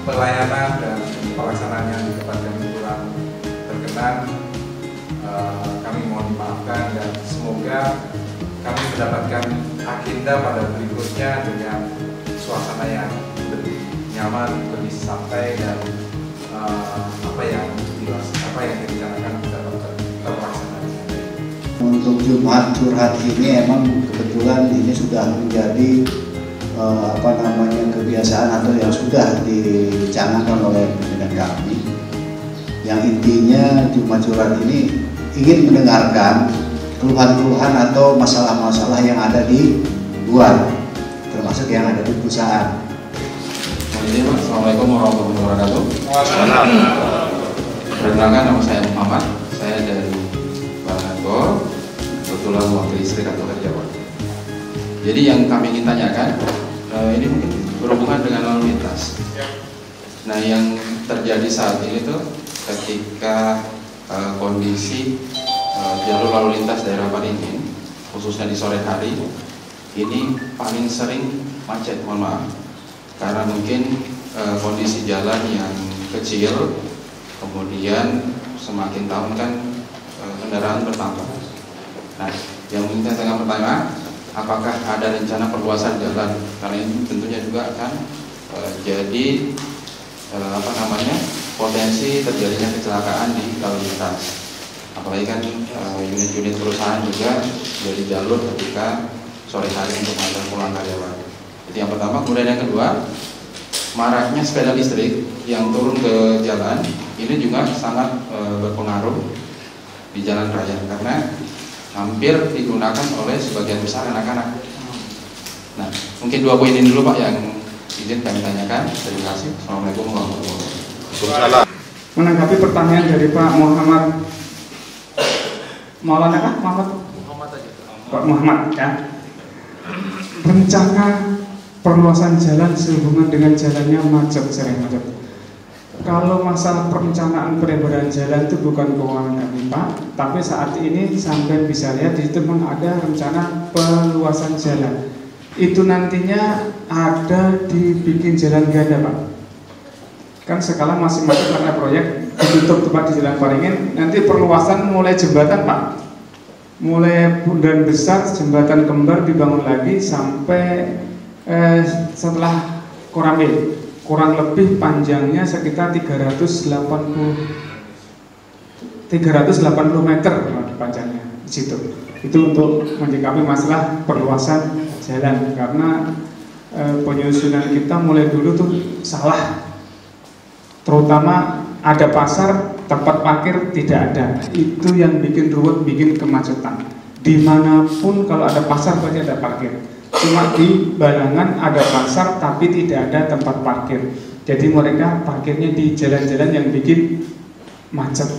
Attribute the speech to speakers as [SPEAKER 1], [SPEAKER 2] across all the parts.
[SPEAKER 1] pelayanan dan pelaksanaannya di tempat kami kurang berkenan, kami mohon dimaafkan dan semoga kami mendapatkan agenda pada berikutnya dengan suasana yang lebih nyaman, lebih santai dan apa yang direncanakan bisa terlaksana.
[SPEAKER 2] Untuk Jumat curhat ini emang kebetulan ini sudah menjadi kebiasaan atau yang sudah dicanangkan oleh pimpinan kami. Yang intinya Jumat curhat ini ingin mendengarkan keluhan-keluhan atau masalah-masalah yang ada di luar, termasuk yang ada di perusahaan.
[SPEAKER 3] Assalamualaikum warahmatullahi wabarakatuh. Perkenalkan, nama saya Muhammad, saya dari Bangor, kebetulan mewakili Serikat Pekerja Jawa. Jadi yang kami ingin tanyakan, ini mungkin berhubungan dengan lalu lintas. Nah, yang terjadi saat ini tuh ketika kondisi jalur lalu lintas daerah Paringin, khususnya di sore hari, ini paling sering macet, mohon maaf. Karena mungkin kondisi jalan yang kecil, kemudian semakin tahun kan kendaraan bertambah. Nah, yang mungkin saya tengah bertanya, apakah ada rencana perluasan jalan? Karena ini tentunya juga kan jadi potensi terjadinya kecelakaan di lalu lintas. Apalagi kan unit-unit perusahaan juga jadi jalur ketika sore hari untuk mengantar pulang karyawan. Itu yang pertama. Kemudian yang kedua, maraknya sepeda listrik yang turun ke jalan ini juga sangat berpengaruh di jalan raya karena hampir digunakan oleh sebagian besar anak-anak. Nah, mungkin dua poin ini dulu Pak yang izin kami tanyakan. Terima kasih. Assalamualaikum warahmatullahi wabarakatuh.
[SPEAKER 4] Menanggapi pertanyaan dari Pak Muhammad Maulana kan? Pak Muhammad ya. Rencana perluasan jalan sehubungan dengan jalannya macet, sering macet. Kalau masalah perencanaan pelebaran jalan itu bukan kewenangan kami Pak, tapi saat ini sampai bisa lihat di situ memang ada rencana perluasan jalan. Itu nantinya ada dibikin jalan ganda Pak. Kan sekarang masih macet karena proyek ditutup tempat di Jalan Paringin. Nanti perluasan mulai jembatan Pak, mulai Bundaran Besar, jembatan kembar dibangun lagi sampai setelah Koramil, kurang lebih panjangnya sekitar 380 meter panjangnya di situ. Itu untuk menyikapi masalah perluasan jalan karena penyusunan kita mulai dulu tuh salah. Terutama ada pasar, tempat parkir tidak ada. Itu yang bikin ruwet, bikin kemacetan. Dimanapun kalau ada pasar pasti ada parkir. Cuma di Balangan ada pasar tapi tidak ada tempat parkir. Jadi mereka parkirnya di jalan-jalan yang bikin macet.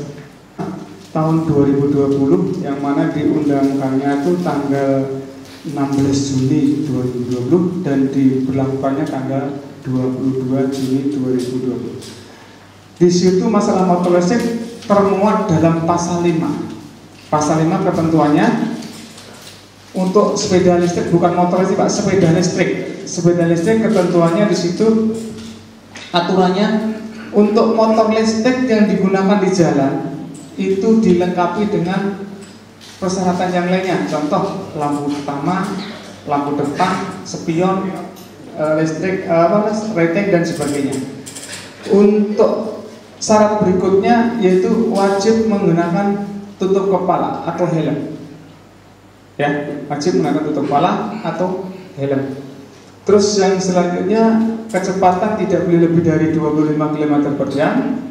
[SPEAKER 4] Tahun 2020 yang mana diundangkannya itu tanggal 16 Juni 2020 dan diberlakukannya tanggal 22 Juni 2020. Di situ masalah motor listrik termuat dalam pasal 5. Pasal 5 ketentuannya untuk sepeda listrik, bukan motor listrik Pak, sepeda listrik. Sepeda listrik ketentuannya di situ aturannya untuk motor listrik yang digunakan di jalan itu dilengkapi dengan persyaratan yang lainnya. Contoh lampu utama, lampu depan, spion, listrik, rating dan sebagainya. Untuk syarat berikutnya yaitu wajib menggunakan tutup kepala atau helm. Ya, wajib menggunakan tutup kepala atau helm. Terus yang selanjutnya kecepatan tidak boleh lebih dari 25 km per jam.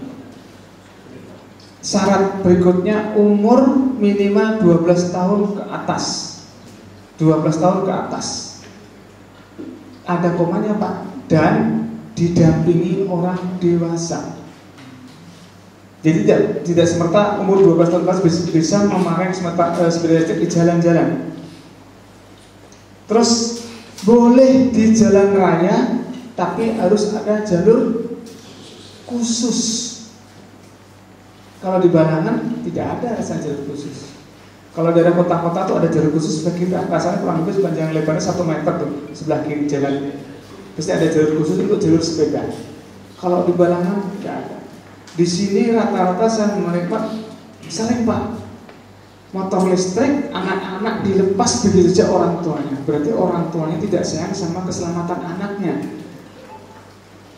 [SPEAKER 4] Syarat berikutnya umur minimal 12 tahun ke atas. 12 tahun ke atas. Ada komanya Pak, dan didampingi orang dewasa. Jadi tidak semerta umur 12 tahun bisa memakai sepeda listrik di jalan-jalan. Terus boleh di jalan raya, tapi harus ada jalur khusus. Kalau di Balangan tidak ada jalur khusus. Kalau daerah kota-kota tuh ada jalur khusus sebelah kiri, rasanya kurang lebih sepanjang lebarnya 1 meter tuh sebelah kiri jalan. Pasti ada jalur khusus untuk jalur sepeda. Kalau di Balangan nggak ada. Di sini rata-rata saya menerima sering Pak, motor listrik anak-anak dilepas begitu saja orang tuanya. Berarti orang tuanya tidak sayang sama keselamatan anaknya.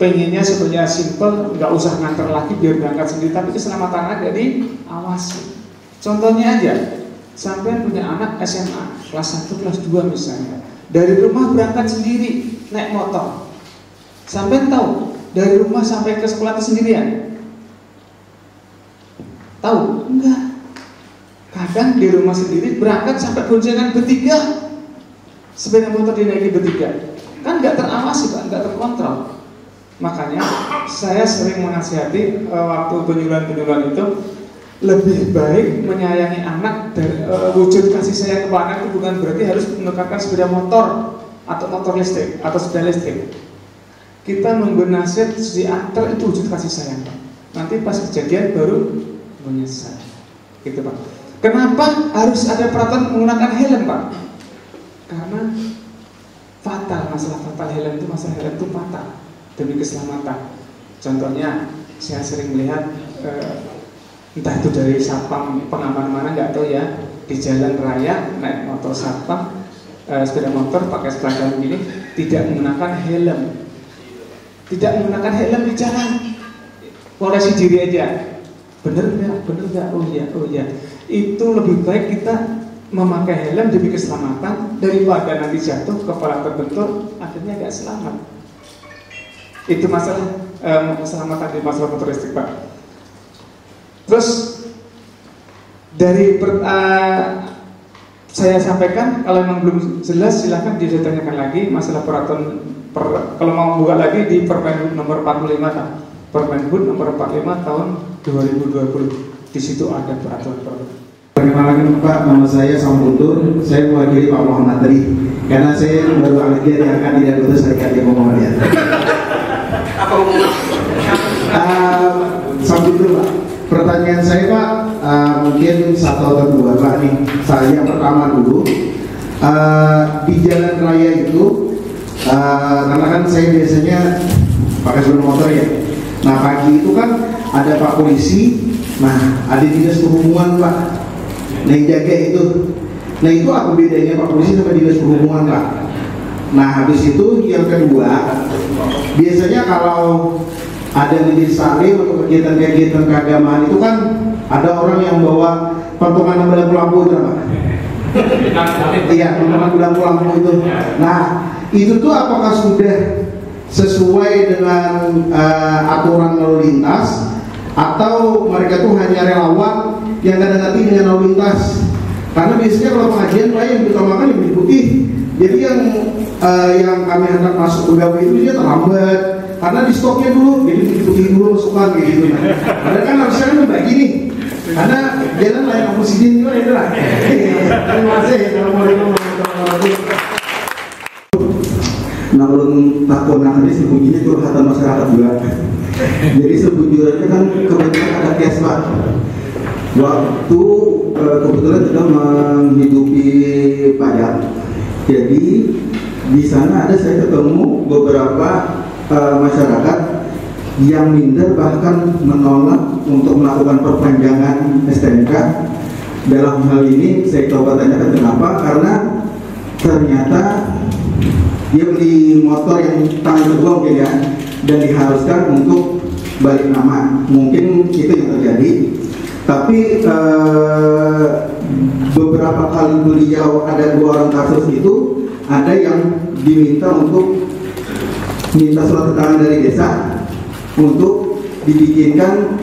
[SPEAKER 4] Pengennya sebetulnya simple, nggak usah nganter lagi biar berangkat sendiri, tapi keselamatan anak jadi awasi. Contohnya aja, sampai punya anak SMA kelas 1, kelas 2 misalnya, dari rumah berangkat sendiri naik motor. Sampai tahu dari rumah sampai ke sekolah itu sendirian? Tahu? Enggak. Kadang di rumah sendiri berangkat sampai boncengan bertiga, sepeda motor dinaiki bertiga, kan nggak terawasi Pak, nggak terkontrol. Makanya saya sering menasihati waktu penyuluhan-penyuluhan itu, lebih baik menyayangi anak dari wujud kasih sayang kepada anak itu bukan berarti harus menukarkan sepeda motor atau motor listrik atau sepeda listrik. Kita memberi nasihat diantar itu wujud kasih sayang Pak. Nanti pas kejadian baru menyesal, gitu Pak. Kenapa harus ada peraturan menggunakan helm Pak? Karena fatal, masalah fatal helm itu, masalah helm itu fatal demi keselamatan. Contohnya saya sering melihat entah itu dari satpam pengaman mana nggak tahu ya, di jalan raya naik motor satpam, sepeda motor pakai seragam gini, tidak menggunakan helm, tidak menggunakan helm di jalan, koreksi diri aja. Bener nggak? Bener nggak? Oh ya. Itu lebih baik kita memakai helm demi keselamatan daripada nanti jatuh kepala terbentur akhirnya nggak selamat. Itu masalah keselamatan di masalah motor listrik Pak. Terus dari saya sampaikan, kalau memang belum jelas silahkan ditanyakan lagi masalah peraturan kalau mau buka lagi di Permenhub nomor 45 Pak. Permenhub nomor 45 tahun 2020. Di situ ada peraturan.
[SPEAKER 5] Perkenalkan Pak, nama saya Sambutur. Saya mewakili Pak Muhammad tadi karena saya baru aja diangkat di anggota Serikat Demo Muhammadiyah.
[SPEAKER 6] Apa hubungan?
[SPEAKER 5] Sambutur Pak. Pertanyaan saya Pak, mungkin 1 atau 2 Pak nih. Saya pertama dulu di jalan raya itu, karena kan saya biasanya pakai sepeda motor ya. Nah pagi itu kan ada Pak Polisi, nah ada dinas perhubungan Pak, nah yang jaga itu. Nah itu apa bedanya Pak Polisi sama dinas perhubungan Pak? Nah habis itu yang kedua, biasanya kalau ada majelis taklim atau kegiatan-kegiatan keagamaan itu kan ada orang yang bawa potongan lampu-lampu itu Pak. Iya, potongan lampu-lampu itu. Nah itu tuh apakah sudah sesuai dengan aturan lalu lintas atau mereka tuh hanya relawan yang kadang-kadang dengan lalu lintas? Karena biasanya kalau pengajian Pak yang diutamakan lebih putih. Jadi yang kami hendak masuk pegawai itu dia terlambat karena di stoknya dulu, jadi diputih dulu masukan kayak gitu. Padahal kan harusnya kan membagi nih. Karena jalan lain presiden juga itu lah. Terima kasih. Assalamualaikum warahmatullahi wabarakatuh.
[SPEAKER 7] Nah kalau takunan ini sebetulnya curhatan masyarakat juga. Jadi sebetulnya kan kebetulan ada kes Pak. Waktu kebetulan kita menghidupi pajak. Jadi di sana ada saya ketemu beberapa masyarakat yang minder bahkan menolak untuk melakukan perpanjangan STNK. Dalam hal ini saya coba tanyakan kenapa, karena ternyata dia beli motor yang tangan kedua mungkin ya, dan diharuskan untuk balik nama. Mungkin itu yang terjadi. Tapi beberapa kali beliau ada 2 orang kasus itu, ada yang diminta untuk minta surat keterangan dari desa untuk dibikinkan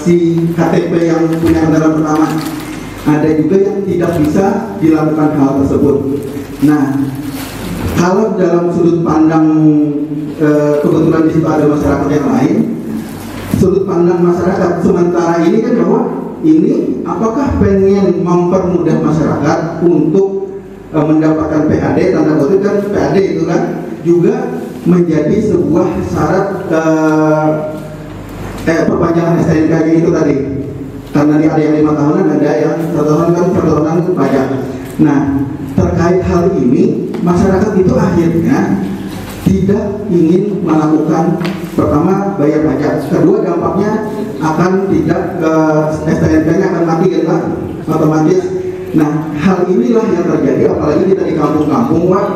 [SPEAKER 7] si KTP yang punya kendaraan pertama. Ada juga yang tidak bisa dilakukan hal tersebut. Nah, kalau dalam sudut pandang kebetulan di situ ada masyarakat yang lain, sudut pandang masyarakat sementara ini kan bahwa ini apakah pengen mempermudah masyarakat untuk mendapatkan PAD, tanda kutip kan PAD itu kan juga menjadi sebuah syarat perpanjangan STNK itu tadi. Karena ada yang 5 tahunan, ada yang 1 tahun kan 1 tahunan pajak. Nah, terkait hal ini masyarakat itu akhirnya tidak ingin melakukan, pertama bayar pajak. Kedua, dampaknya akan tidak STNK-nya akan mati kan Pak, otomatis. Nah, hal inilah yang terjadi, apalagi kita di kampung-kampung Pak,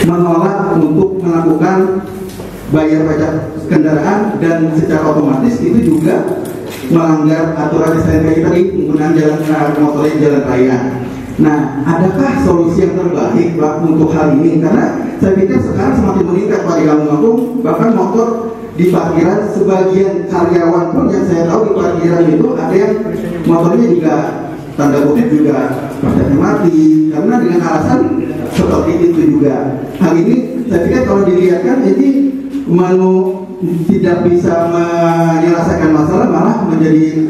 [SPEAKER 7] menolak untuk melakukan bayar pajak kendaraan, dan secara otomatis itu juga melanggar aturan STNK kita di penggunaan jalan motor jalan raya. Nah, adakah solusi yang terbaik Pak untuk hal ini? Karena saya pikir sekarang semakin meningkat Pak di kampung-kampung, bahkan motor di parkiran, sebagian karyawan pun yang saya tahu di parkiran itu ada yang motornya juga tanda kutip juga pajaknya mati, karena dengan alasan seperti itu juga. Hal ini saya pikir kalau dilihatkan ini mau tidak bisa menyelesaikan masalah, malah menjadi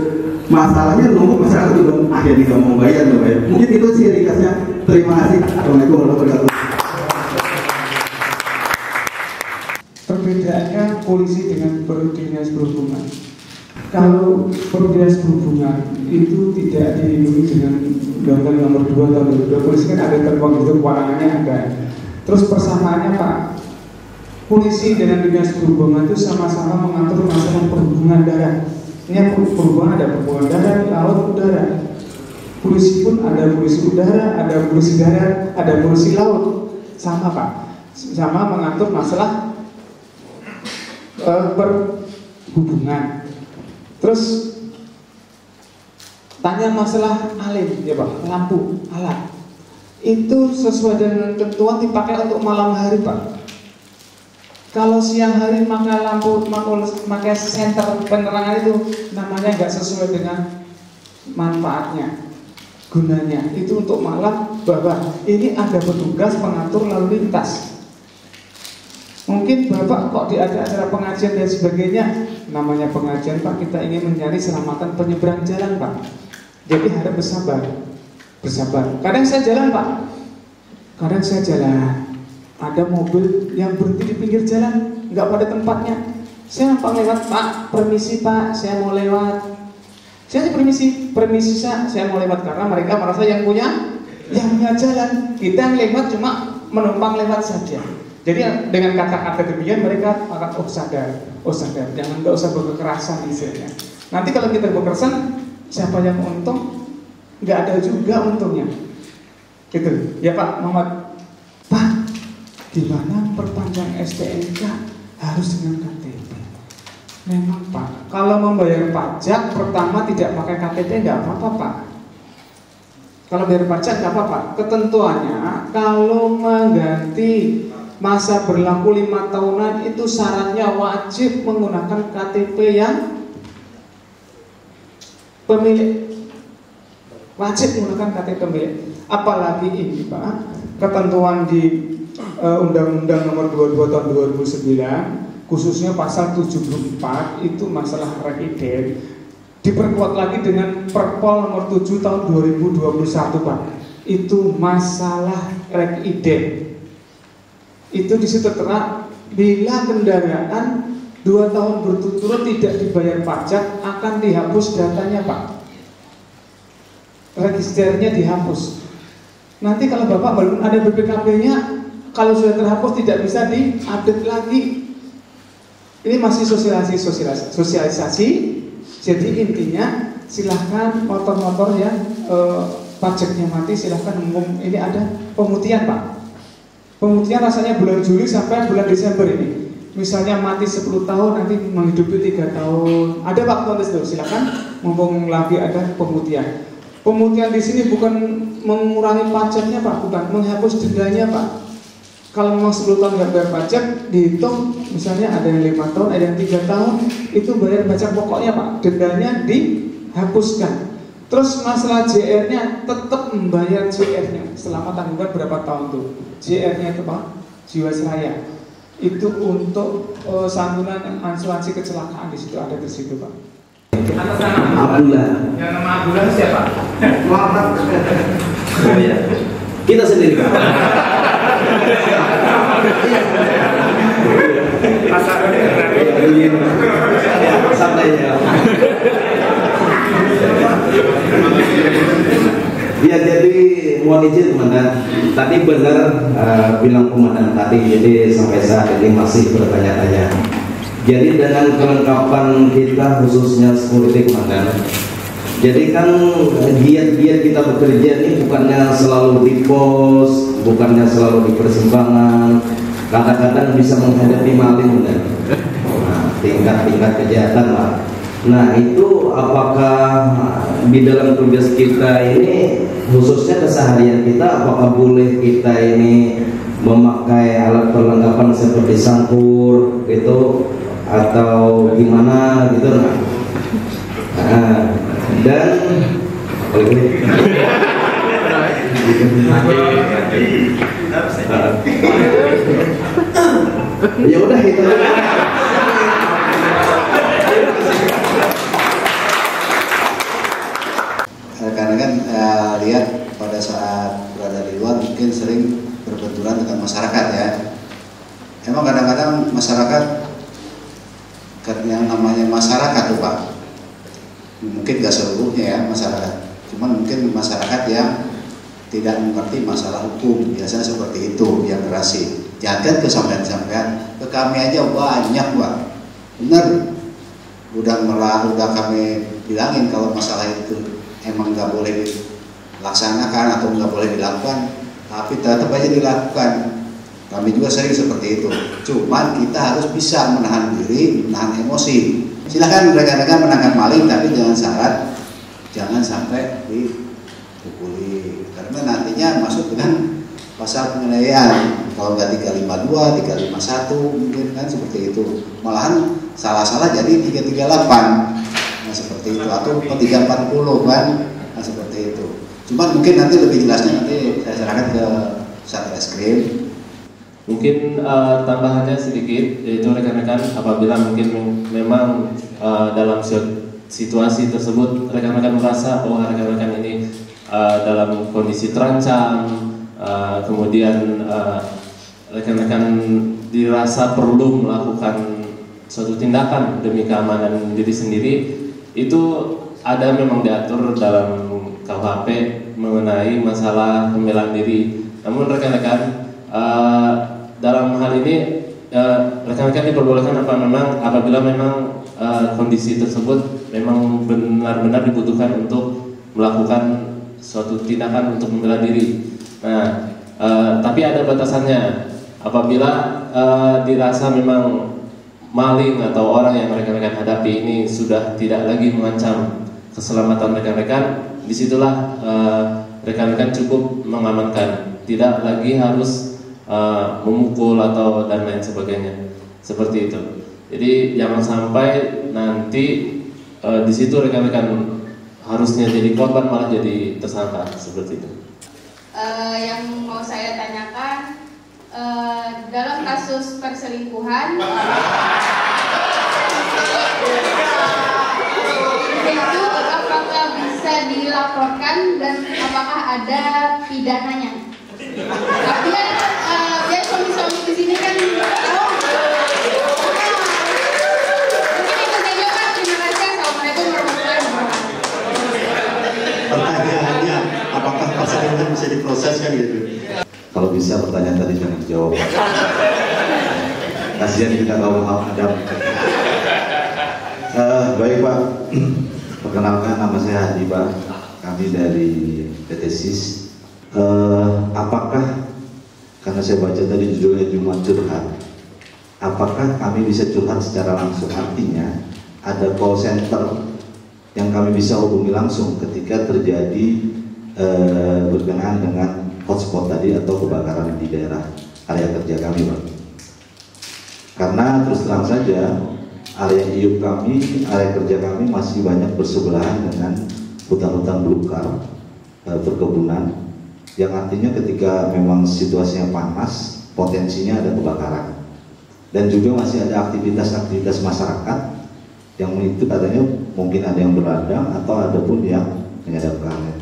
[SPEAKER 7] masalahnya numpuk, masyarakat juga akhirnya tidak mau bayar. Mungkin itu sih ringkasnya. Terima kasih. Assalamualaikum warahmatullahi wabarakatuh.
[SPEAKER 4] Perbedaannya polisi dengan dinas perhubungan. Kalau dinas perhubungan itu tidak dilindungi dengan Undang-Undang Nomor 2 tahun 2002. Polisi kan ada terbang itu, kewenangannya ada. Terus persamaannya Pak, polisi dengan dinas perhubungan itu sama-sama mengatur masalah perhubungan darat. Ini perhubungan, ada perhubungan darat, laut, udara. Polisi pun ada polisi udara, ada polisi darat, ada polisi laut. Sama Pak, sama mengatur masalah perhubungan. Terus tanya masalah alim ya Pak, lampu, alat. Itu sesuai dengan ketentuan dipakai untuk malam hari Pak. Kalau siang hari maka lampu, pakai senter penerangan itu namanya nggak sesuai dengan manfaatnya, gunanya. Itu untuk malam, bahwa ini ada petugas pengatur lalu lintas. Mungkin Bapak kok di acara pengajian dan sebagainya, namanya pengajian Pak, kita ingin mencari selamatan penyeberang jalan Pak. Jadi harap bersabar, bersabar. Kadang saya jalan Pak, kadang saya jalan, ada mobil yang berhenti di pinggir jalan, nggak pada tempatnya. Saya nampak lewat, Pak, permisi Pak, saya mau lewat. Saya permisi saya mau lewat, karena mereka merasa yang punya jalan. Kita yang lewat cuma menumpang lewat saja. Jadi dengan kata-kata demikian mereka akan sadar, jangan, nggak usah berkekerasan istilahnya. Nanti kalau kita berkekerasan, siapa yang untung? Nggak ada juga untungnya. Gitu, ya Pak Muhammad. Pak, gimana perpanjang STNK harus dengan KTP? Memang Pak, kalau membayar pajak pertama tidak pakai KTP nggak apa-apa Pak. Kalau bayar pajak nggak apa-apa. Ketentuannya kalau mengganti masa berlaku 5 tahunan itu syaratnya wajib menggunakan KTP yang pemilik, wajib menggunakan KTP pemilik. Apalagi ini Pak, ketentuan di Undang-Undang Nomor 22 tahun 2009, khususnya pasal 74 itu masalah resident, diperkuat lagi dengan Perpol Nomor 7 tahun 2021 Pak. Itu masalah resident. Itu di situ terang, bila kendaraan 2 tahun berturut-turut tidak dibayar pajak akan dihapus datanya Pak. Registernya dihapus. Nanti kalau Bapak belum ada BPKB-nya, kalau sudah terhapus tidak bisa diupdate lagi. Ini masih sosialisasi. Jadi intinya silahkan motor-motor yang pajaknya mati silahkan ini ada pemutihan Pak. Pemutihan rasanya bulan Juli sampai bulan Desember ini. Misalnya mati 10 tahun, nanti menghidupi 3 tahun. Ada waktu itu, silakan. Mumpung lagi ada pemutihan. Pemutihan di sini bukan mengurangi pajaknya Pak, bukan menghapus dendanya Pak. Kalau memang 10 tahun nggak bayar pajak, dihitung misalnya ada yang 5 tahun, ada yang 3 tahun, itu bayar pajak pokoknya Pak. Dendanya dihapuskan. Terus masalah JR-nya tetap membayar JR-nya selama tanggungan berapa tahun tuh. JR-nya itu Pak, Jiwasraya. Itu untuk santunan asuransi kecelakaan di situ ada di situ Pak.
[SPEAKER 6] Atas nama
[SPEAKER 7] Abdullah.
[SPEAKER 6] Yang nama Abdullah siapa?
[SPEAKER 7] Muhammad.
[SPEAKER 6] Oh ya.
[SPEAKER 7] Kita sendiri Pak. Santai ya. Ya, jadi mohon izin Komandan, tadi benar bilang Komandan tadi, jadi sampai saat ini masih bertanya-tanya.
[SPEAKER 8] Jadi dengan kelengkapan kita khususnya security komandan, jadi kan giat-giat kita bekerja ini bukannya selalu di pos, bukannya selalu di persimpangan, kadang-kadang bisa menghadapi maling kan? Nah, tingkat-tingkat kejahatan lah. Nah itu apakah di dalam tugas kita ini khususnya keseharian kita, apakah boleh kita ini memakai alat perlengkapan seperti sangkur gitu atau gimana gitu? Nah, dan ya udah itu.
[SPEAKER 2] Rekan-rekan lihat pada saat berada di luar mungkin sering berbenturan dengan masyarakat ya. Emang kadang-kadang masyarakat, yang namanya masyarakat tuh Pak, mungkin gak seluruhnya ya masyarakat, cuman mungkin masyarakat yang tidak mengerti masalah hukum, biasanya seperti itu yang gerasi. Jangan ke sampean-sampean, ke kami aja banyak Pak, bener. Udah kami bilangin kalau masalah itu emang nggak boleh dilaksanakan atau nggak boleh dilakukan, tapi tetap aja dilakukan. Kami juga sering seperti itu. Cuman kita harus bisa menahan diri, menahan emosi. Silakan rekan-rekan menangkap maling, tapi dengan syarat jangan sampai dipukuli, karena nantinya masuk dengan pasal penganiayaan. Kalau nggak 352, 351 mungkin kan seperti itu. Malahan salah-salah jadi 338. Nah, seperti itu, atau 340 kan, nah, seperti itu. Cuman mungkin nanti lebih jelasnya nanti saya serahkan ke Satreskrim.
[SPEAKER 9] Mungkin tambahannya sedikit, yaitu rekan-rekan apabila mungkin memang dalam situasi tersebut rekan-rekan merasa bahwa rekan-rekan ini dalam kondisi terancam, kemudian rekan-rekan dirasa perlu melakukan suatu tindakan demi keamanan diri sendiri, itu ada memang diatur dalam KUHP mengenai masalah pembelaan diri. Namun rekan-rekan dalam hal ini rekan-rekan diperbolehkan apabila memang kondisi tersebut memang benar-benar dibutuhkan untuk melakukan suatu tindakan untuk membela diri. Nah, tapi ada batasannya. Apabila dirasa memang maling atau orang yang rekan-rekan hadapi ini sudah tidak lagi mengancam keselamatan rekan-rekan, disitulah rekan-rekan cukup mengamankan, tidak lagi harus memukul atau dan lain sebagainya, seperti itu. Jadi jangan sampai nanti di situ rekan-rekan harusnya jadi korban malah jadi tersangka, seperti itu.
[SPEAKER 10] Yang mau saya tanyakan, dalam kasus perselingkuhan itu apakah bisa dilaporkan dan apakah ada pidananya? Biar suami-suami di sini kan mungkin itu saja Pak. Terima kasih. Assalamualaikum warahmatullahi wabarakatuh.
[SPEAKER 2] Pertanyaannya, apakah perselingkuhan bisa diproses kan gitu? Kalau bisa pertanyaan tadi jangan dijawab. Kasihan kita kaum adam. Baik Pak, perkenalkan nama saya Hadi Pak. Kami dari PT SIS. Apakah, karena saya baca tadi judulnya Jumat Curhat, apakah kami bisa curhat secara langsung? Artinya ada call center yang kami bisa hubungi langsung ketika terjadi berkenaan dengan hotspot tadi atau kebakaran di daerah area kerja kami Pak. Karena terus terang saja area IUP kami, area kerja kami masih banyak bersebelahan dengan hutan-hutan belukar, perkebunan, yang artinya ketika memang situasinya panas, potensinya ada kebakaran. Dan juga masih ada aktivitas-aktivitas masyarakat yang itu katanya mungkin ada yang beradang atau ada pun yang menyadapkan.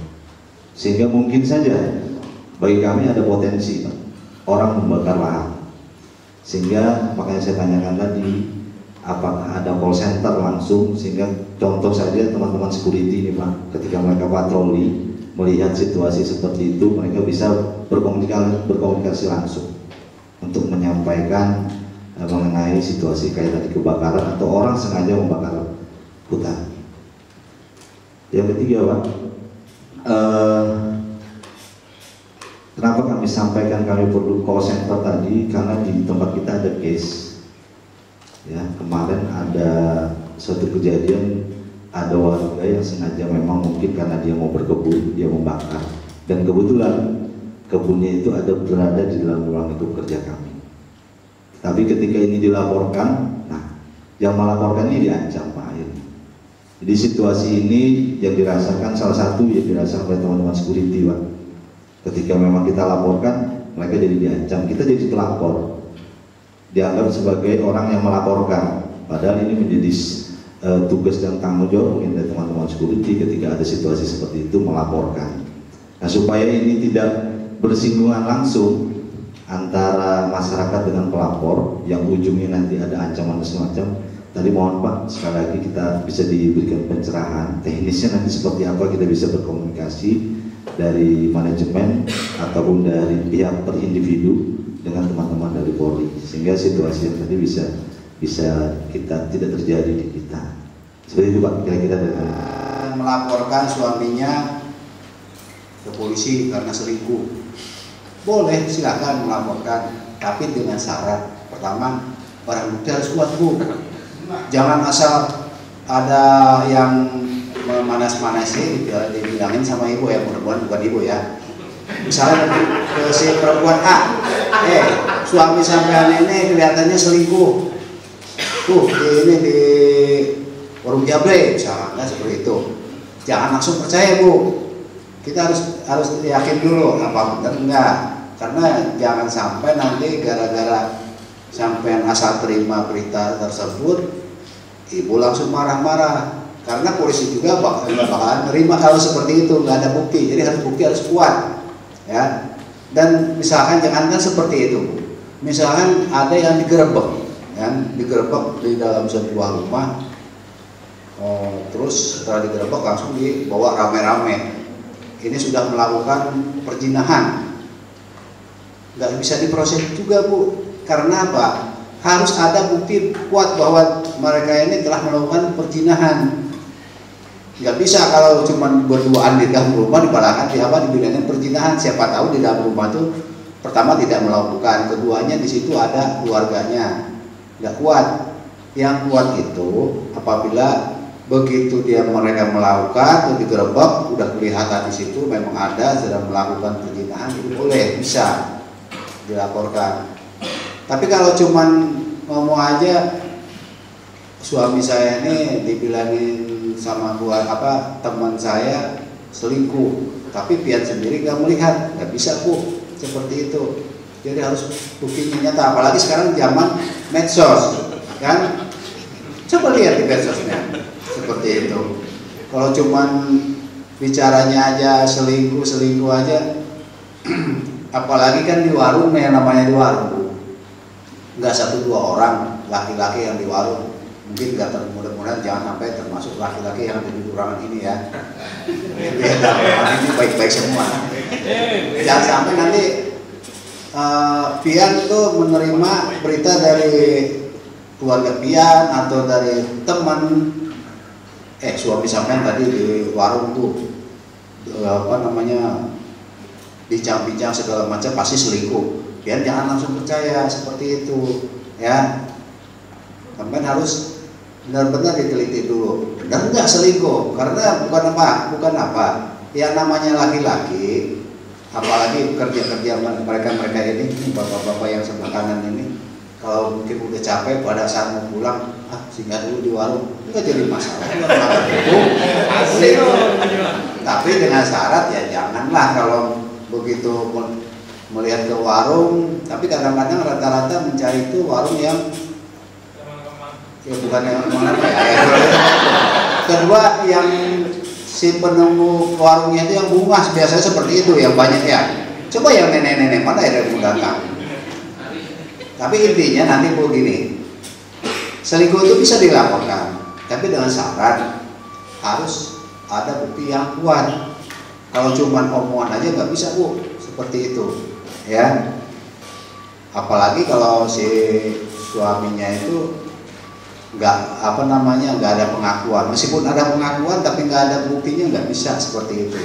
[SPEAKER 2] Sehingga mungkin saja bagi kami ada potensi Pak, orang membakar lahan. Sehingga makanya saya tanyakan tadi, apakah ada call center langsung, sehingga contoh saja teman-teman security ini Pak, ketika mereka patroli melihat situasi seperti itu, mereka bisa berkomunikasi langsung untuk menyampaikan mengenai situasi kayak tadi kebakaran atau orang sengaja membakar hutan. Yang ketiga, Pak, kenapa kami sampaikan kami perlu call center tadi, karena di tempat kita ada case ya, kemarin ada suatu kejadian, ada warga yang sengaja memang mungkin karena dia mau berkebun, dia membakar, dan kebetulan kebunnya itu berada di dalam ruang lingkup kerja kami. Tapi ketika ini dilaporkan, nah yang melaporkan ini diancam, Pak. Jadi situasi ini yang dirasakan, salah satu yang dirasakan oleh teman-teman security, Pak. Ketika memang kita laporkan, mereka jadi diancam, kita jadi pelapor, dianggap sebagai orang yang melaporkan. Padahal ini menjadi tugas dan tanggung jawab mungkin dari teman-teman security ketika ada situasi seperti itu melaporkan. Nah, supaya ini tidak bersinggungan langsung antara masyarakat dengan pelapor yang ujungnya nanti ada ancaman semacam tadi, mohon Pak sekali lagi kita bisa diberikan pencerahan teknisnya nanti seperti apa, kita bisa berkomunikasi dari manajemen ataupun dari pihak per individu dengan teman-teman dari Polri, sehingga situasi yang tadi bisa kita tidak terjadi di kita. Seperti itu Pak, kira-kira dari melaporkan suaminya ke polisi karena selingkuh. Boleh, silakan melaporkan, tapi dengan syarat. Pertama, barang bukti harus kuat, Bu. Jangan asal ada yang memanas-manasi dibilangin sama ibu ya, mudah-mudahan bukan ibu ya. Misalnya ke si perempuan A, suami sampean ini kelihatannya selingkuh. Tuh, ini di warung Jable, misalnya seperti itu. Jangan langsung percaya, Bu. Kita harus yakin dulu apa benar enggak, karena jangan sampai nanti gara-gara sampai asal terima berita tersebut ibu langsung marah-marah, karena polisi juga bakalan terima kalau seperti itu nggak ada bukti. Jadi bukti harus kuat ya. Dan misalkan jangankan seperti itu, misalkan ada yang digerebek di dalam sebuah rumah, terus setelah digerebek langsung dibawa rame-rame. Ini sudah melakukan perzinahan, nggak bisa diproses juga, Bu. Karena apa? Harus ada bukti kuat bahwa mereka ini telah melakukan perzinahan. Nggak bisa kalau cuma berduaan di dalam rumah dibilangin perzinahan. Siapa tahu di dalam rumah itu pertama tidak melakukan, keduanya di situ ada keluarganya, nggak kuat. Yang kuat itu apabila begitu mereka melakukan atau digerebek, udah kelihatan di situ memang ada sedang melakukan perzinahan, itu boleh, bisa dilaporkan. Tapi kalau cuman ngomong aja, suami saya ini dibilangin sama teman saya selingkuh, tapi pihak sendiri nggak melihat, nggak bisa, Bu, seperti itu. Jadi harus buktinya nyata. Apalagi sekarang zaman medsos, kan? Coba lihat di medsosnya. Seperti itu. Kalau cuman bicaranya aja selingkuh aja, apalagi kan di warung, yang namanya di warung, nggak 1-2 orang laki-laki yang di warung. Mungkin nggak mudah-mudahan jangan sampai termasuk laki-laki yang ada di ruangan ini ya. Ini baik-baik semua. Jangan sampai nanti Pian itu menerima berita dari keluarga Pian atau dari teman. Suami sampean tadi di warung tuh bincang-bincang segala macam pasti selingkuh. Biar jangan langsung percaya seperti itu ya. Sampean harus benar-benar diteliti dulu, benar nggak selingkuh, karena bukan apa yang namanya laki-laki, apalagi kerja mereka ini bapak-bapak yang sebelah kanan ini, kalau mungkin udah capek pada saat mau pulang, singgah dulu di warung, itu jadi masalah. Tapi dengan syarat ya janganlah kalau begitu melihat ke warung. Tapi kadang-kadang rata-rata mencari itu warung yang bukan yang mana ya. Kedua, yang si penemu warungnya itu yang bungas, biasanya seperti itu yang banyak ya. Coba yang nenek-nenek mana yang mau datang. Tapi intinya nanti begini, selingkuh itu bisa dilaporkan, tapi dengan syarat harus ada bukti yang kuat. Kalau cuma omongan aja nggak bisa, Bu, seperti itu, ya. Apalagi kalau si suaminya itu nggak nggak ada pengakuan, meskipun ada pengakuan tapi nggak ada buktinya, nggak bisa seperti itu.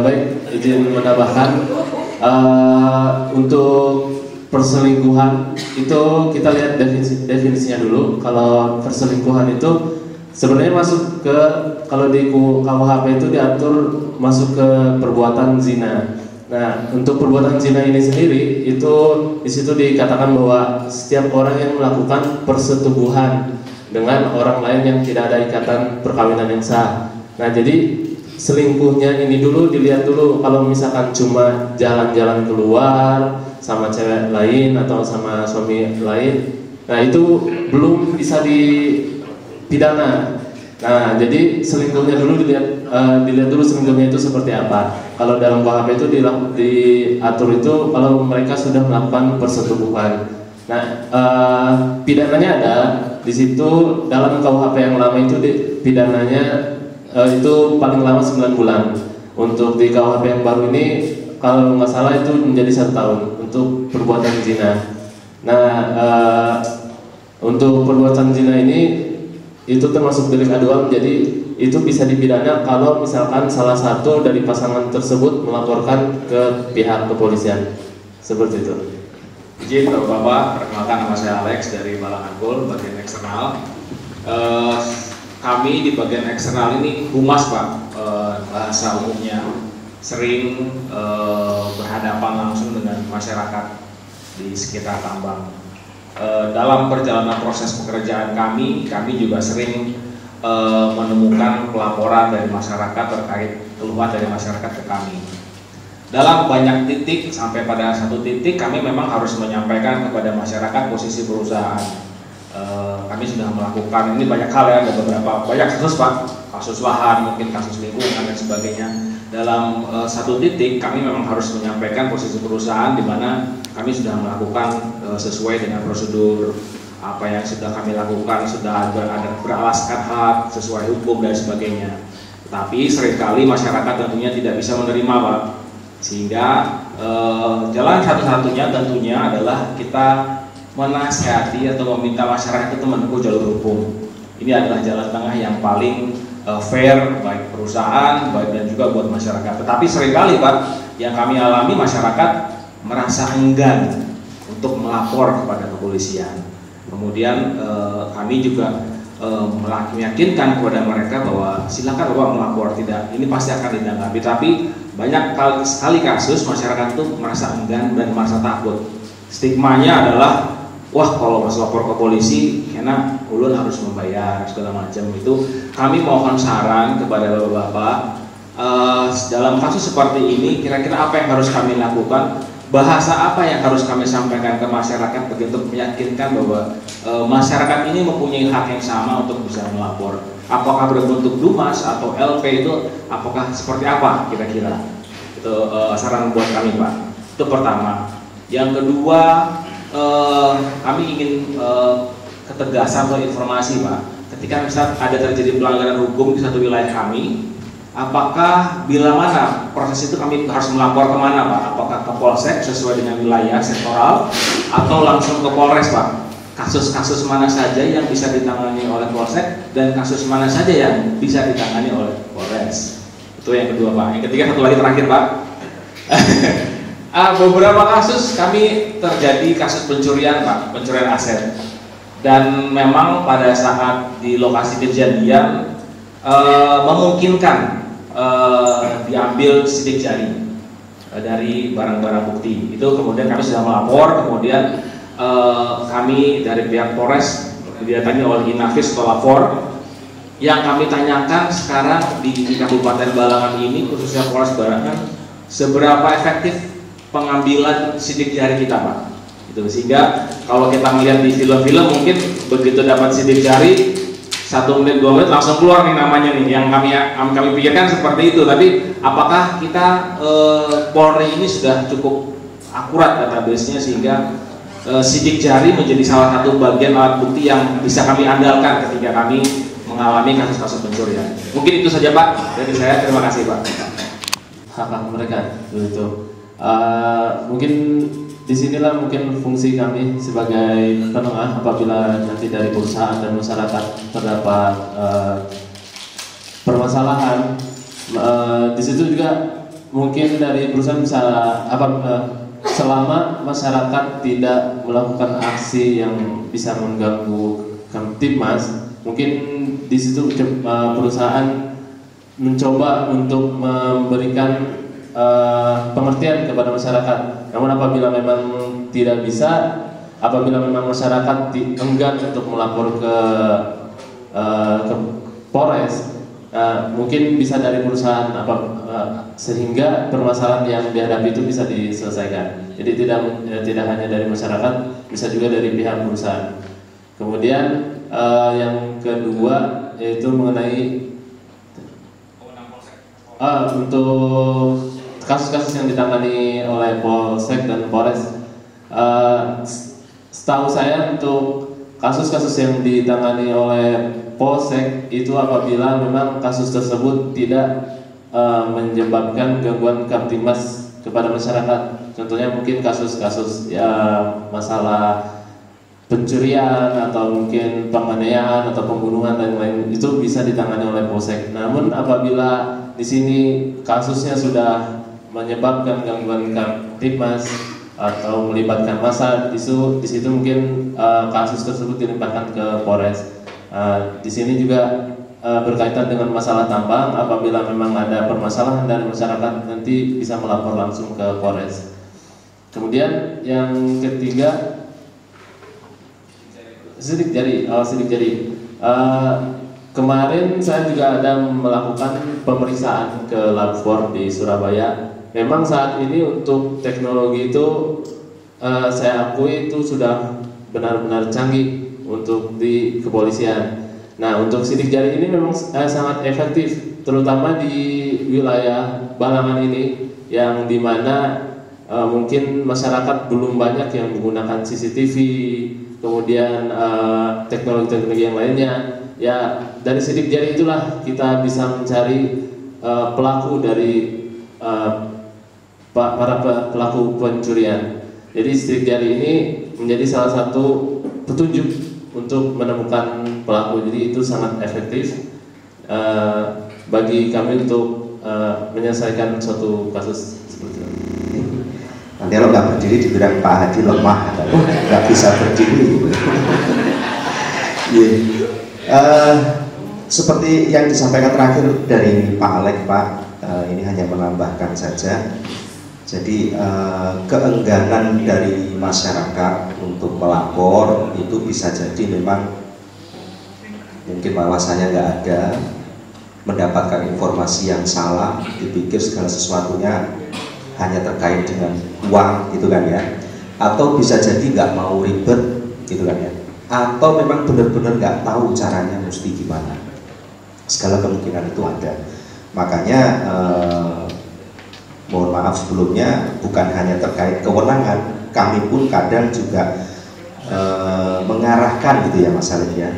[SPEAKER 9] Baik, izin menambahkan untuk perselingkuhan itu kita lihat definisinya dulu. Kalau perselingkuhan itu sebenarnya masuk ke, kalau di KUHP itu diatur masuk ke perbuatan zina. Nah, untuk perbuatan zina ini sendiri itu di situ dikatakan bahwa setiap orang yang melakukan persetubuhan dengan orang lain yang tidak ada ikatan perkawinan yang sah. Nah, jadi selingkuhnya ini dulu dilihat dulu. Kalau misalkan cuma jalan-jalan keluar sama cewek lain atau sama suami lain, nah itu belum bisa dipidana. Nah, jadi selingkuhnya dulu dilihat dulu selingkuhnya itu seperti apa. Kalau dalam KUHP itu diatur itu kalau mereka sudah melakukan persetubuhan. Nah, pidananya ada di situ dalam KUHP yang lama itu pidananya itu paling lama 9 bulan. Untuk di KUHP yang baru ini kalau nggak salah itu menjadi 1 tahun untuk perbuatan zina. Nah, untuk perbuatan zina ini itu termasuk delik aduan, jadi itu bisa dipidana kalau misalkan salah satu dari pasangan tersebut melaporkan ke pihak kepolisian. Seperti itu.
[SPEAKER 11] Izin Bapak, perkenalkan nama saya Alex dari Balang Angkul, bagian eksternal. Kami di bagian eksternal ini humas Pak, bahasa umumnya sering berhadapan langsung dengan masyarakat di sekitar tambang. Dalam perjalanan proses pekerjaan kami juga sering menemukan pelaporan dari masyarakat terkait keluhan dari masyarakat ke kami. Dalam banyak titik sampai pada satu titik kami memang harus menyampaikan kepada masyarakat posisi perusahaan. Kami sudah melakukan ini banyak hal ya, ada banyak kasus Pak, kasus lahan, mungkin kasus lingkungan dan sebagainya. Dalam satu titik kami memang harus menyampaikan posisi perusahaan di mana kami sudah melakukan sesuai dengan prosedur apa yang sudah kami lakukan, sudah ada beralaskan hak sesuai hukum dan sebagainya. Tapi seringkali masyarakat tentunya tidak bisa menerima Pak, sehingga jalan satu-satunya tentunya adalah kita menasihati atau meminta masyarakat itu menempuh jalur hukum. Ini adalah jalan tengah yang paling fair baik perusahaan baik dan juga buat masyarakat. Tetapi seringkali Pak yang kami alami masyarakat merasa enggan untuk melapor kepada kepolisian. Kemudian kami juga meyakinkan kepada mereka bahwa silakan Bapak melapor, tidak, ini pasti akan ditanggapi. Tapi banyak sekali kasus masyarakat itu merasa enggan dan merasa takut. Stigmanya adalah wah kalau mas lapor ke polisi karena ulun harus membayar segala macam. Itu kami mohon saran kepada bapak-bapak dalam kasus seperti ini kira-kira apa yang harus kami lakukan, bahasa apa yang harus kami sampaikan ke masyarakat untuk meyakinkan bahwa masyarakat ini mempunyai hak yang sama untuk bisa melapor. Apakah berbentuk dumas atau LP itu apakah seperti apa kira-kira? Itu saran buat kami Pak. Itu pertama. Yang kedua, kami ingin ketegasan atau informasi Pak. Ketika misal ada terjadi pelanggaran hukum di satu wilayah kami, apakah bila mana proses itu kami harus melapor kemana Pak? Apakah ke Polsek sesuai dengan wilayah sektoral atau langsung ke Polres Pak? Kasus-kasus mana saja yang bisa ditangani oleh Polsek dan kasus mana saja yang bisa ditangani oleh Polres? Itu yang kedua Pak. Yang ketiga satu lagi terakhir Pak. Beberapa kasus kami terjadi kasus pencurian Pak, pencurian aset. Dan memang pada saat di lokasi kejadian memungkinkan diambil sidik jari dari barang-barang bukti. Itu kemudian kami sudah melapor, kemudian kami dari pihak Polres didatangi oleh Inafis Tolapor. Yang kami tanyakan sekarang di Kabupaten Balangan ini khususnya Polres Balangan, seberapa efektif pengambilan sidik jari kita Pak? Itu sehingga kalau kita melihat di film-film mungkin begitu dapat sidik jari 1 menit 2 menit langsung keluar nih namanya nih, yang kami pikirkan seperti itu. Tapi apakah kita Polri ini sudah cukup akurat database-nya sehingga sidik jari menjadi salah satu bagian alat bukti yang bisa kami andalkan ketika kami mengalami kasus-kasus pencurian. Mungkin itu saja Pak dari saya, terima kasih Pak.
[SPEAKER 9] Hak mereka begitu. Mungkin disinilah mungkin fungsi kami sebagai penengah apabila nanti dari perusahaan dan masyarakat terdapat permasalahan. Di situ juga mungkin dari perusahaan bisa selama masyarakat tidak melakukan aksi yang bisa mengganggu Kamtibmas, mungkin di situ perusahaan mencoba untuk memberikan pengertian kepada masyarakat. Namun apabila memang tidak bisa, apabila memang masyarakat enggan untuk melapor ke Polres, mungkin bisa dari perusahaan sehingga permasalahan yang dihadapi itu bisa diselesaikan. Jadi tidak hanya dari masyarakat, bisa juga dari pihak perusahaan. Kemudian yang kedua yaitu mengenai untuk kasus-kasus yang ditangani oleh Polsek dan Polres. Setahu saya untuk kasus-kasus yang ditangani oleh Polsek itu apabila memang kasus tersebut tidak menyebabkan gangguan Kamtibmas kepada masyarakat. Contohnya mungkin kasus-kasus masalah pencurian atau mungkin penganiayaan atau pembunuhan dan lain itu bisa ditangani oleh Polsek. Namun apabila di sini kasusnya sudah menyebabkan gangguan Kamtibmas atau melibatkan massa, di situ mungkin kasus tersebut dilimpahkan ke Polres. Di sini juga berkaitan dengan masalah tambang, apabila memang ada permasalahan dari masyarakat nanti bisa melapor langsung ke Polres. Kemudian yang ketiga sidik jari. Kemarin saya juga ada melakukan pemeriksaan ke Lab4 di Surabaya. Memang saat ini untuk teknologi itu saya akui itu sudah benar-benar canggih untuk di kepolisian. Nah, untuk sidik jari ini memang sangat efektif, terutama di wilayah Balangan ini yang dimana mungkin masyarakat belum banyak yang menggunakan CCTV, kemudian teknologi-teknologi yang lainnya. Ya, dari sidik jari itulah kita bisa mencari pelaku dari para pelaku pencurian. Jadi sidik jari ini menjadi salah satu petunjuk untuk menemukan pelaku. Jadi itu sangat efektif bagi kami untuk menyelesaikan suatu kasus seperti itu.
[SPEAKER 2] Nanti kalau nggak berdiri dibilang Pak Hadi lemah, nggak bisa berdiri. Seperti yang disampaikan terakhir dari Pak Alek, Pak, ini hanya menambahkan saja. Jadi keengganan dari masyarakat untuk melapor itu bisa jadi memang mungkin wawasannya nggak ada, mendapatkan informasi yang salah, dipikir segala sesuatunya hanya terkait dengan uang gitu kan ya, atau bisa jadi nggak mau ribet gitu kan ya, atau memang benar-benar nggak tahu caranya mesti gimana. Segala kemungkinan itu ada. Makanya mohon maaf sebelumnya, bukan hanya terkait kewenangan, kami pun kadang juga mengarahkan gitu ya masalahnya.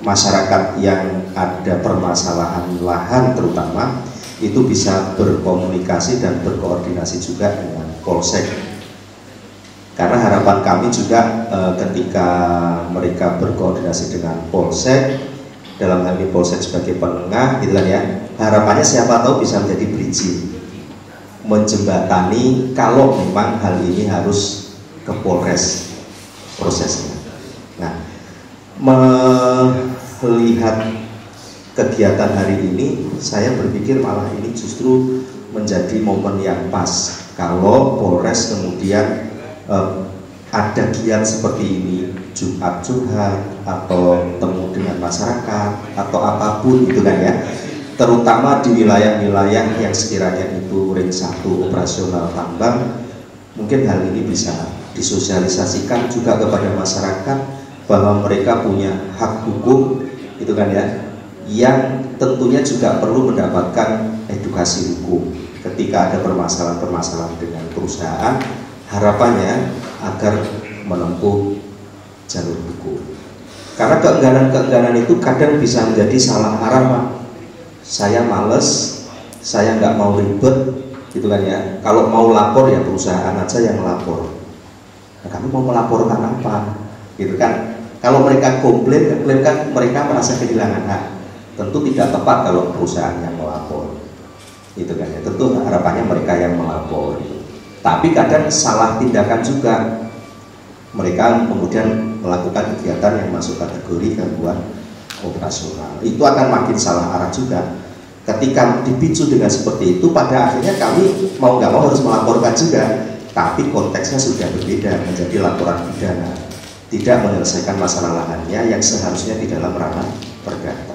[SPEAKER 2] Masyarakat yang ada permasalahan lahan terutama itu bisa berkomunikasi dan berkoordinasi juga dengan Polsek. Karena harapan kami juga ketika mereka berkoordinasi dengan Polsek, dalam hal ini Polsek sebagai penengah gitu kan ya, harapannya siapa tahu bisa menjadi bridging, menjembatani kalau memang hal ini harus ke Polres prosesnya. Nah, melihat kegiatan hari ini, saya berpikir malah ini justru menjadi momen yang pas kalau Polres kemudian ada giat seperti ini, Jumat curhat atau temu dengan masyarakat atau apapun gitu kan ya, terutama di wilayah-wilayah yang sekiranya itu ring 1 operasional tambang. Mungkin hal ini bisa disosialisasikan juga kepada masyarakat bahwa mereka punya hak hukum gitu kan ya, yang tentunya juga perlu mendapatkan edukasi hukum ketika ada permasalahan-permasalahan dengan perusahaan, harapannya agar menempuh jalur hukum. Karena keengganan-keengganan itu kadang bisa menjadi salah arah, Pak. Saya males, saya nggak mau ribet gitu kan ya. Kalau mau lapor ya perusahaan aja yang lapor.
[SPEAKER 12] Nah, kami mau melaporkan apa, gitu kan? Kalau mereka komplain kan mereka merasa kehilangan hak. Tentu tidak tepat kalau perusahaan yang melapor, gitu kan ya. Tentu harapannya mereka yang melapor. Tapi kadang salah tindakan juga. Mereka kemudian melakukan kegiatan yang masuk kategori gangguan operasional. Itu akan makin salah arah juga. Ketika dipicu dengan seperti itu, pada akhirnya kami mau nggak mau harus melaporkan juga. Tapi konteksnya sudah berbeda, menjadi laporan pidana, tidak menyelesaikan masalah lahannya yang seharusnya di dalam ranah perdata.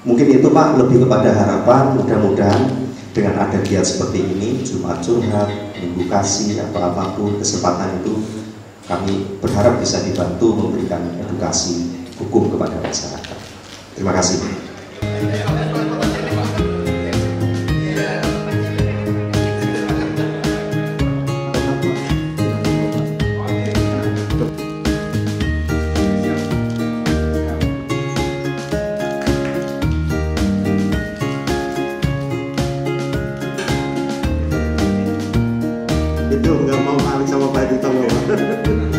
[SPEAKER 12] Mungkin itu Pak, lebih kepada harapan mudah-mudahan dengan ada giat seperti ini, Jumat Curhat, Minggu Kasih, atau apapun kesempatan itu, kami berharap bisa dibantu memberikan edukasi hukum kepada masyarakat. Terima kasih. Itu nggak mau paling sama Pak Duta.